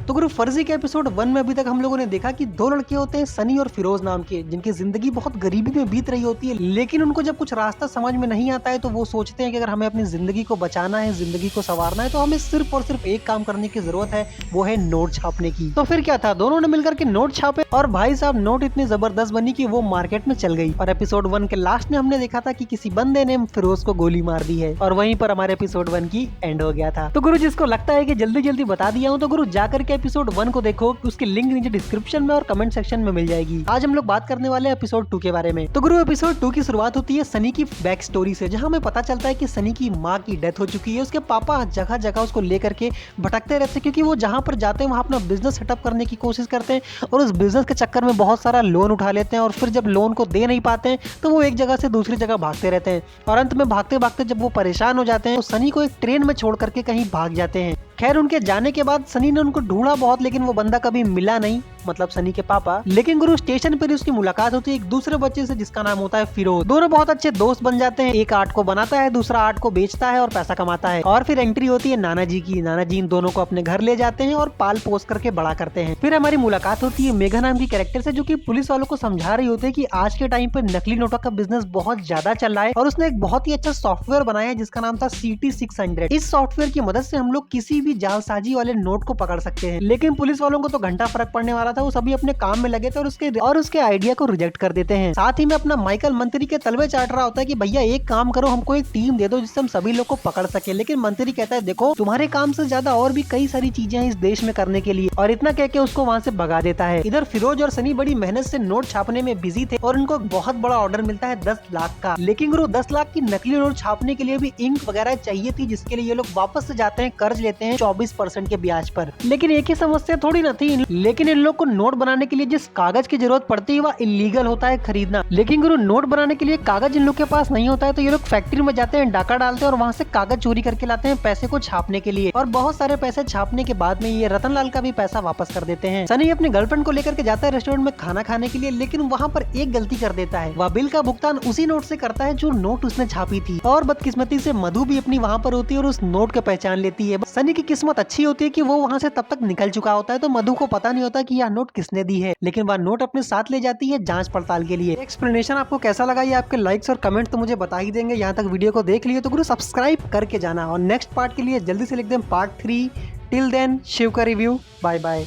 तो गुरु फर्जी के एपिसोड 1 में अभी तक हम लोगों ने देखा कि दो लड़के होते हैं सनी और फिरोज नाम के, जिनकी जिंदगी बहुत गरीबी में बीत रही होती है, लेकिन उनको जब कुछ रास्ता समझ में नहीं आता है तो वो सोचते हैं कि अगर हमें अपनी जिंदगी को बचाना है, जिंदगी को संवारना है, तो हमें सिर्फ और सिर्फ एक काम करने की जरूरत है, वो है नोट छापने की। तो फिर क्या था, दोनों ने मिलकर के नोट छापे और भाई साहब नोट इतनी जबरदस्त बनी कि वो मार्केट में चल गई। और एपिसोड 1 के लास्ट में हमने देखा था कि किसी बंदे ने फिरोज को गोली मार दी है और वहीं पर हमारे एपिसोड 1 की एंड हो गया था। तो गुरु जिसको लगता है कि जल्दी जल्दी बता दिया हूँ, तो गुरु जाकर के एपिसोड 1 को देखो, उसकी लिंक नीचे डिस्क्रिप्शन में और कमेंट सेक्शन में मिल जाएगी। आज हम लोग बात करने वाले हैं एपिसोड 2 के बारे में। तो गुरु एपिसोड 2 की शुरुआत होती है सनी की बैक स्टोरी से, जहाँ हमें पता चलता है कि सनी की माँ की डेथ हो चुकी है। उसके पापा जगह जगह उसको लेकर के भटकते रहते हैं, क्योंकि वो जहाँ पर जाते हैं वहाँ अपना बिजनेस सेटअप करने की कोशिश करते हैं और उस बिजनेस के चक्कर में बहुत सारा लोन उठा लेते हैं और फिर जब लोन को दे नहीं पाते हैं तो वो एक जगह से दूसरी जगह भागते रहते हैं और अंत में भागते भागते जब वो परेशान हो जाते हैं तो सनी को एक ट्रेन में छोड़ करके कहीं भाग जाते हैं। खैर उनके जाने के बाद सनी ने उनको ढूंढा बहुत, लेकिन वो बंदा कभी मिला नहीं, मतलब सनी के पापा। लेकिन गुरु स्टेशन पर उसकी मुलाकात होती है एक दूसरे बच्चे से जिसका नाम होता है फिरोज। दोनों बहुत अच्छे दोस्त बन जाते हैं, एक आर्ट को बनाता है, दूसरा आर्ट को बेचता है और पैसा कमाता है। और फिर एंट्री होती है नाना जी की। नाना जी इन दोनों को अपने घर ले जाते हैं और पाल पोस करके बड़ा करते हैं। फिर हमारी मुलाकात होती है मेघा नाम की कैरेक्टर से, जो कि पुलिस वालों को समझा रही होती है कि आज के टाइम पे नकली नोटों का बिजनेस बहुत ज्यादा चल रहा है और उसने एक बहुत ही अच्छा सॉफ्टवेयर बनाया है जिसका नाम था CT600। इस सॉफ्टवेयर की मदद से हम लोग किसी भी जालसाजी वाले नोट को पकड़ सकते हैं। लेकिन पुलिस वालों को तो घंटा फर्क पड़ने वाला था, वो सभी अपने काम में लगे थे और उसके आइडिया को रिजेक्ट कर देते हैं। साथ ही में अपना माइकल मंत्री के तलवे चाट रहा होता है कि भैया एक काम करो, हमको एक टीम दे दो जिससे हम सभी लोग को पकड़ सके। लेकिन मंत्री कहता है देखो तुम्हारे काम से ज्यादा और भी कई सारी चीजें हैं इस देश में करने के लिए, और इतना कह के उसको वहाँ से भगा देता है। इधर फिरोज और सनी बड़ी मेहनत से नोट छापने में बिजी थे और उनको बहुत बड़ा ऑर्डर मिलता है 10 लाख का। लेकिन गुरु 10 लाख की नकली नोट छापने के लिए भी इंक वगैरह चाहिए थी, जिसके लिए ये लोग वापस से जाते हैं, कर्ज लेते हैं 24% के ब्याज पर। लेकिन एक ही समस्या थोड़ी ना थी, लेकिन इन लोग को नोट बनाने के लिए जिस कागज की जरूरत पड़ती है वह इलीगल होता है खरीदना। लेकिन गुरु नोट बनाने के लिए कागज इन लोग के पास नहीं होता है, तो ये लोग फैक्ट्री में जाते हैं, डाका डालते हैं और वहाँ से कागज चोरी करके लाते हैं पैसे को छापने के लिए। और बहुत सारे पैसे छापने के बाद में ये रतनलाल का भी पैसा वापस कर देते हैं। सनी अपनी गर्लफ्रेंड को लेकर के जाता है रेस्टोरेंट में खाना खाने के लिए, लेकिन वहाँ पर एक गलती कर देता है, वह बिल का भुगतान उसी नोट से करता है जो नोट उसने छापी थी। और बदकिस्मती से मधु भी अपनी वहाँ पर होती है और उस नोट को पहचान लेती है। सनी की किस्मत अच्छी होती है कि वो वहाँ से तब तक निकल चुका होता है, तो मधु को पता नहीं होता कि यह नोट किसने दी है, लेकिन वह नोट अपने साथ ले जाती है जांच पड़ताल के लिए। एक्सप्लेनेशन आपको कैसा लगा, ये आपके लाइक्स और कमेंट तो मुझे बता ही देंगे। यहाँ तक वीडियो को देख लिए तो गुरु सब्सक्राइब करके जाना और नेक्स्ट पार्ट के लिए जल्दी से लिख दें पार्ट 3। टिल देन शिव का रिव्यू, बाय बाय।